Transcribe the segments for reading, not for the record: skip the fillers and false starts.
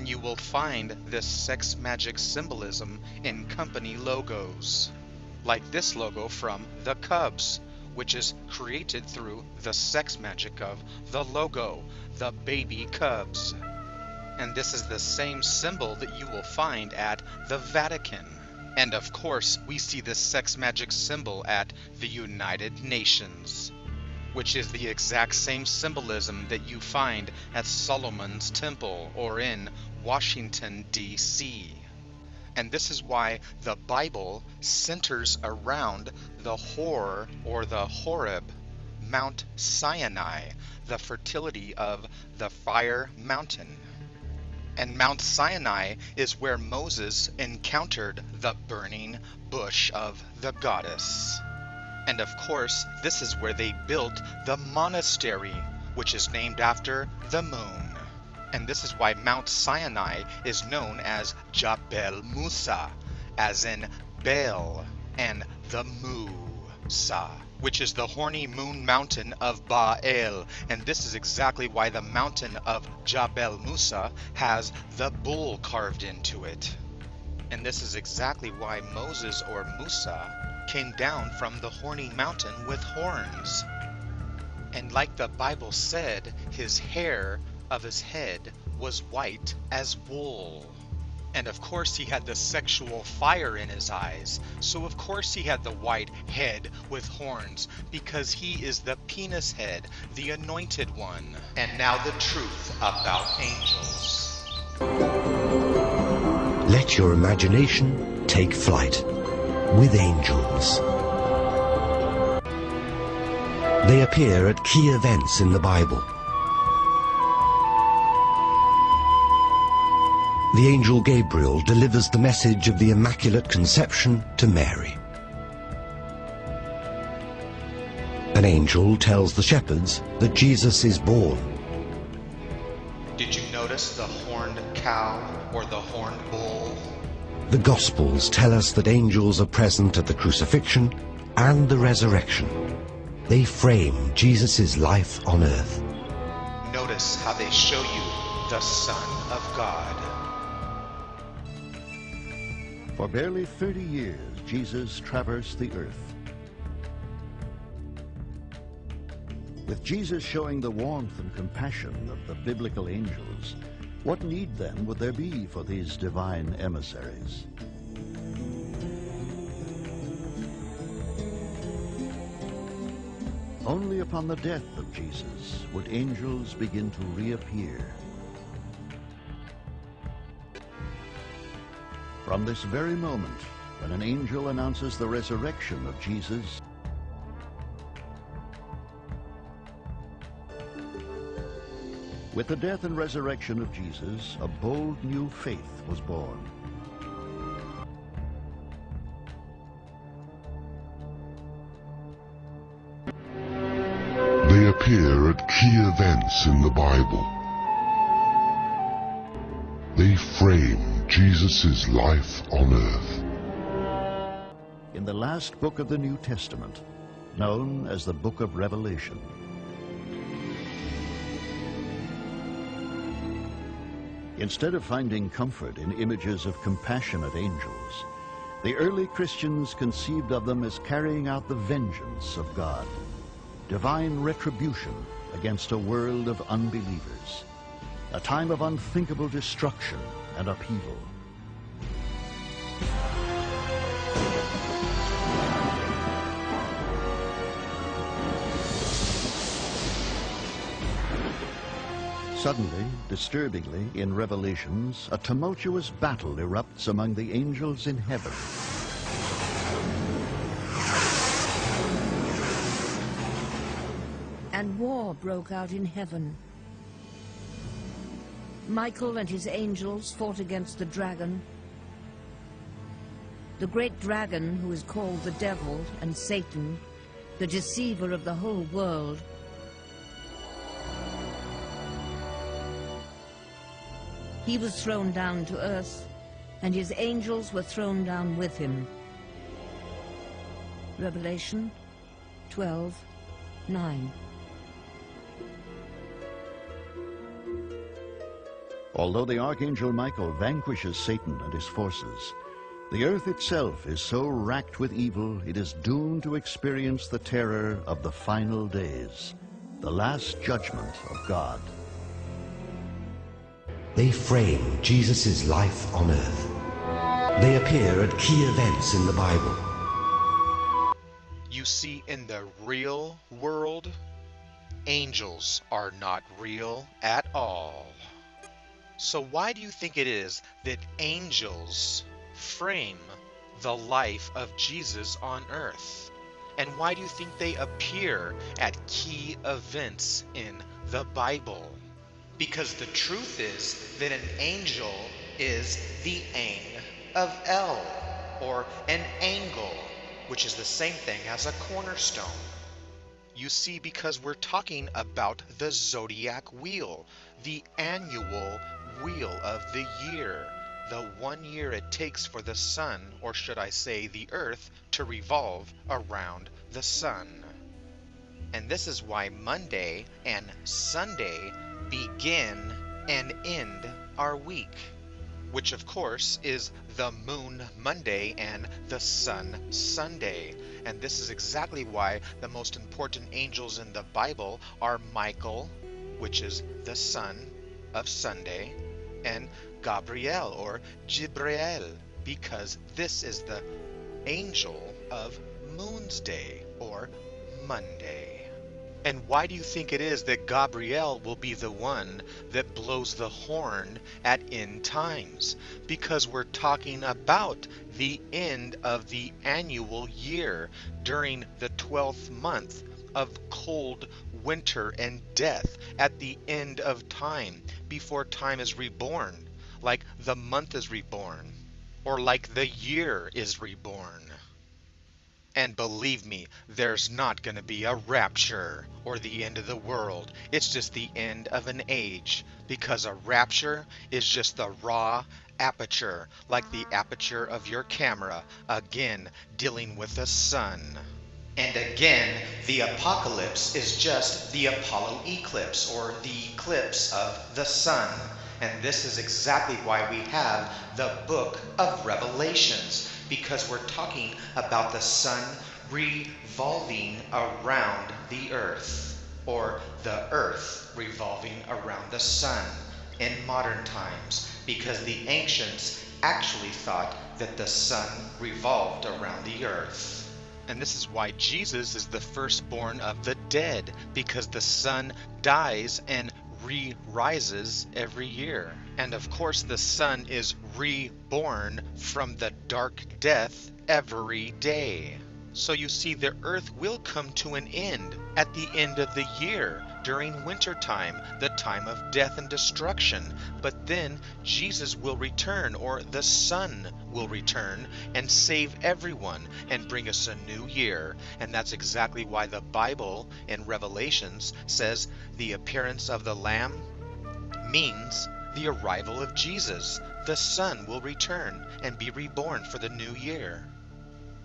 and you will find this sex magic symbolism in company logos, like this logo from the Cubs, which is created through the sex magic of the logo, the baby Cubs. And this is the same symbol that you will find at the Vatican. And of course, we see this sex magic symbol at the United Nations, which is the exact same symbolism that you find at Solomon's Temple or in Washington, D.C. And this is why the Bible centers around the Hor, or the Horeb, Mount Sinai, the fertility of the fire mountain. And Mount Sinai is where Moses encountered the burning bush of the goddess. And of course, this is where they built the monastery, which is named after the moon. And this is why Mount Sinai is known as Jabal Musa, as in Baal, and the Musa, which is the horny moon mountain of Baal. And this is exactly why the mountain of Jabal Musa has the bull carved into it. And this is exactly why Moses, or Musa, came down from the horny mountain with horns. And like the Bible said, his hair of his head was white as wool. And of course he had the sexual fire in his eyes, so of course he had the white head with horns, because he is the penis head, the anointed one. And now the truth about angels. Let your imagination take flight with angels. They appear at key events in the Bible. The angel Gabriel delivers the message of the Immaculate Conception to Mary. An angel tells the shepherds that Jesus is born. Did you notice the horned cow or the horned bull? The Gospels tell us that angels are present at the crucifixion and the resurrection. They frame Jesus' life on earth. Notice how they show you the Son of God. For barely 30 years, Jesus traversed the earth. With Jesus showing the warmth and compassion of the biblical angels, what need then would there be for these divine emissaries? Only upon the death of Jesus would angels begin to reappear. From this very moment, when an angel announces the resurrection of Jesus, with the death and resurrection of Jesus, a bold new faith was born. They appear at key events in the Bible. They frame Jesus' life on earth. In the last book of the New Testament, known as the Book of Revelation, instead of finding comfort in images of compassionate angels, the early Christians conceived of them as carrying out the vengeance of God, divine retribution against a world of unbelievers, a time of unthinkable destruction and upheaval. Suddenly, disturbingly, in Revelations, a tumultuous battle erupts among the angels in heaven. And war broke out in heaven. Michael and his angels fought against the dragon. The great dragon, who is called the devil and Satan, the deceiver of the whole world. He was thrown down to earth, and his angels were thrown down with him. Revelation 12:9. Although the Archangel Michael vanquishes Satan and his forces, the earth itself is so racked with evil it is doomed to experience the terror of the final days, the last judgment of God. They frame Jesus' life on earth. They appear at key events in the Bible. You see, in the real world, angels are not real at all. So why do you think it is that angels frame the life of Jesus on earth? And why do you think they appear at key events in the Bible? Because the truth is that an angel is the ang of El, or an angle, which is the same thing as a cornerstone. You see, because we're talking about the zodiac wheel, the annual wheel of the year, the 1 year it takes for the sun, or should I say the earth, to revolve around the sun. And this is why Monday and Sunday begin and end our week, which of course is the moon Monday and the sun Sunday. And this is exactly why the most important angels in the Bible are Michael, which is the son of Sunday, and Gabriel, or Jibrael, because this is the angel of Moon's Day, or Monday. And why do you think it is that Gabriel will be the one that blows the horn at end times? Because we're talking about the end of the annual year during the 12th month of cold winter and death, at the end of time, before time is reborn, like the month is reborn, or like the year is reborn. And believe me, there's not going to be a rapture or the end of the world. It's just the end of an age, because a rapture is just the raw aperture, like the aperture of your camera, again dealing with the sun. And again, the apocalypse is just the Apollo eclipse, or the eclipse of the sun. And this is exactly why we have the book of Revelations, because we're talking about the sun revolving around the earth, or the earth revolving around the sun in modern times, because the ancients actually thought that the sun revolved around the earth. And this is why Jesus is the firstborn of the dead, because the sun dies and re-rises every year. And of course the sun is reborn from the dark death every day. So you see, the earth will come to an end at the end of the year, during winter time, the time of death and destruction. But then Jesus will return, or the sun will return and save everyone and bring us a new year. And that's exactly why the Bible in Revelations says the appearance of the Lamb means the arrival of Jesus. The sun will return and be reborn for the new year.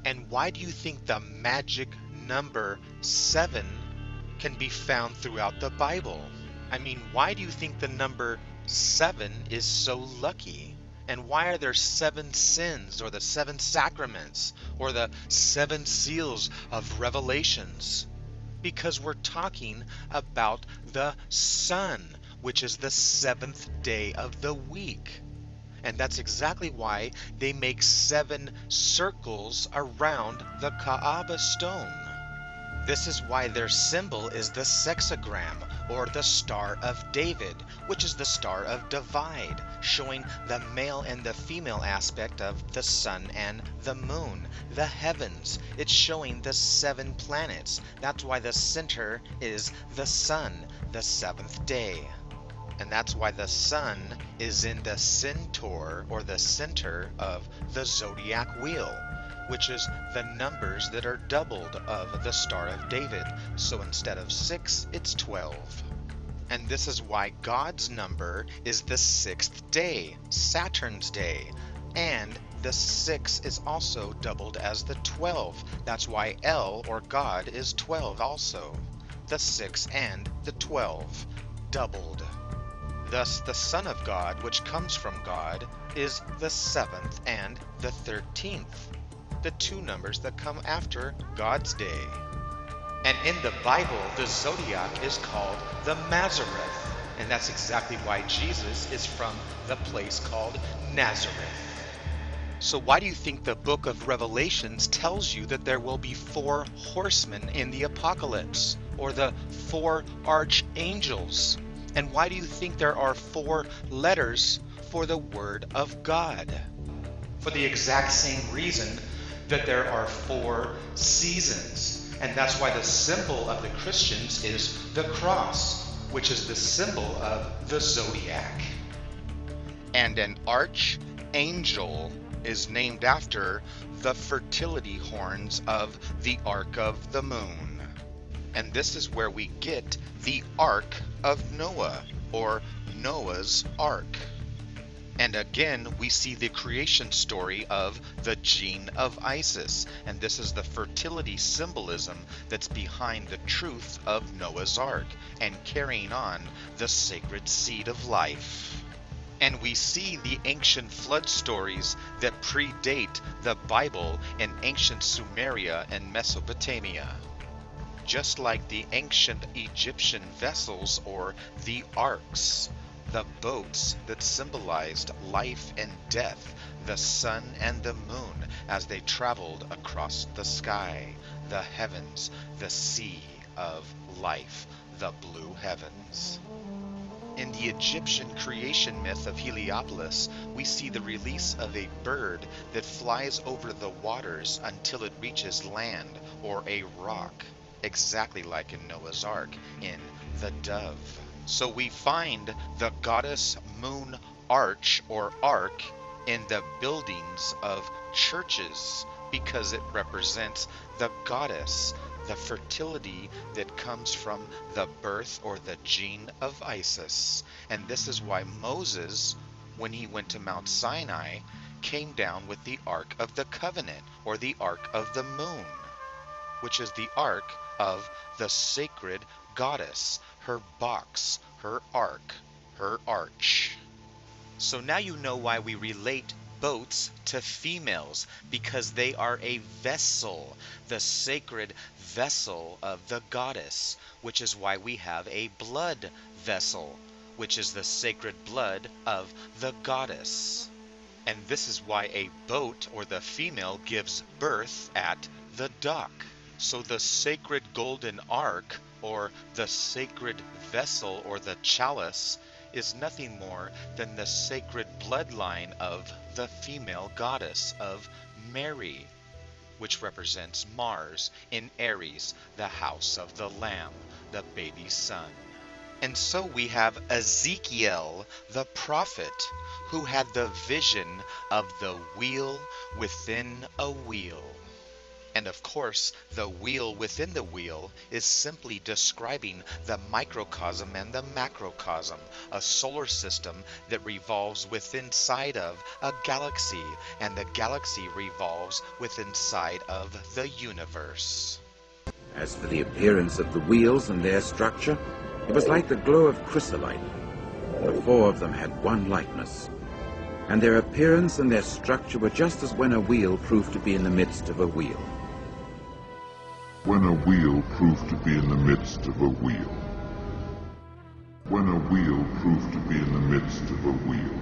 And why do you think the magic number 7 can be found throughout the Bible? I mean, why do you think the number 7 is so lucky? And why are there 7 sins, or the 7 sacraments, or the 7 seals of Revelations? Because we're talking about the sun, which is the 7th day of the week. And that's exactly why they make 7 circles around the Kaaba stone. This is why their symbol is the sexagram, or the Star of David, which is the Star of Divide, showing the male and the female aspect of the sun and the moon, the heavens. It's showing the 7 planets. That's why the center is the sun, the 7th day. And that's why the sun is in the centaur, or the center of the zodiac wheel, which is the numbers that are doubled of the Star of David. So instead of 6, it's 12. And this is why God's number is the 6th day, Saturn's day. And the 6 is also doubled as the 12. That's why El, or God, is 12 also. The 6 and the 12, doubled. Thus the Son of God, which comes from God, is the 7th and the 13th, the two numbers that come after God's day. And in the Bible, the zodiac is called the Mazareth, and that's exactly why Jesus is from the place called Nazareth. So why do you think the book of Revelations tells you that there will be 4 horsemen in the apocalypse, or the 4 archangels? And why do you think there are 4 letters for the Word of God? For the exact same reason that there are 4 seasons. And that's why the symbol of the Christians is the cross, which is the symbol of the zodiac. And an archangel is named after the fertility horns of the Ark of the Moon. And this is where we get the Ark of Noah, or Noah's Ark. And again, we see the creation story of the gene of Isis, and this is the fertility symbolism that's behind the truth of Noah's Ark, and carrying on the sacred seed of life. And we see the ancient flood stories that predate the Bible in ancient Sumeria and Mesopotamia. Just like the ancient Egyptian vessels, or the arks, the boats that symbolized life and death, the sun and the moon as they traveled across the sky, the heavens, the sea of life, the blue heavens. In the Egyptian creation myth of Heliopolis, we see the release of a bird that flies over the waters until it reaches land, or a rock, exactly like in Noah's Ark, in the dove. So we find the goddess moon arch, or ark, in the buildings of churches because it represents the goddess, the fertility that comes from the birth or the gene of Isis. And this is why Moses, when he went to Mount Sinai, came down with the Ark of the Covenant, or the Ark of the Moon, which is the ark of the sacred goddess, her box, her ark, her arch. So now you know why we relate boats to females, because they are a vessel, the sacred vessel of the goddess, which is why we have a blood vessel, which is the sacred blood of the goddess. And this is why a boat, or the female, gives birth at the dock. So the sacred golden ark, or the sacred vessel, or the chalice, is nothing more than the sacred bloodline of the female goddess of Mary, which represents Mars in Aries, the house of the Lamb, the baby son. And so we have Ezekiel, the prophet, who had the vision of the wheel within a wheel. And of course, the wheel within the wheel is simply describing the microcosm and the macrocosm, a solar system that revolves within inside of a galaxy, and the galaxy revolves within inside of the universe. As for the appearance of the wheels and their structure, it was like the glow of chrysolite. The 4 of them had one likeness, and their appearance and their structure were just as when a wheel proved to be in the midst of a wheel. When a wheel proved to be in the midst of a wheel. When a wheel proved to be in the midst of a wheel.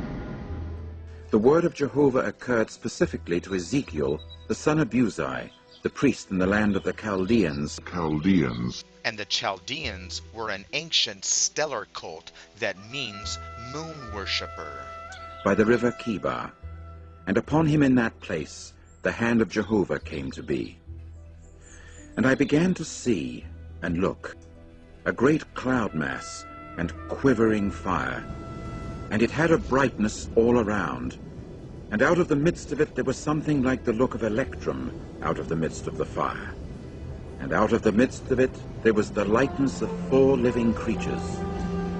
The word of Jehovah occurred specifically to Ezekiel, the son of Buzi, the priest in the land of the Chaldeans. And the Chaldeans were an ancient stellar cult that means moon worshipper. By the river Kibar, and upon him in that place the hand of Jehovah came to be. And I began to see and look, a great cloud mass and quivering fire, and it had a brightness all around, and out of the midst of it there was something like the look of electrum out of the midst of the fire. And out of the midst of it there was the likeness of 4 living creatures,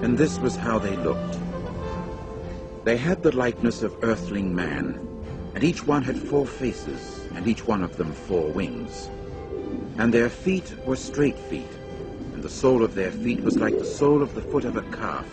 and this was how they looked. They had the likeness of earthling man, and each one had 4 faces, and each one of them 4 wings. And their feet were straight feet, and the sole of their feet was like the sole of the foot of a calf,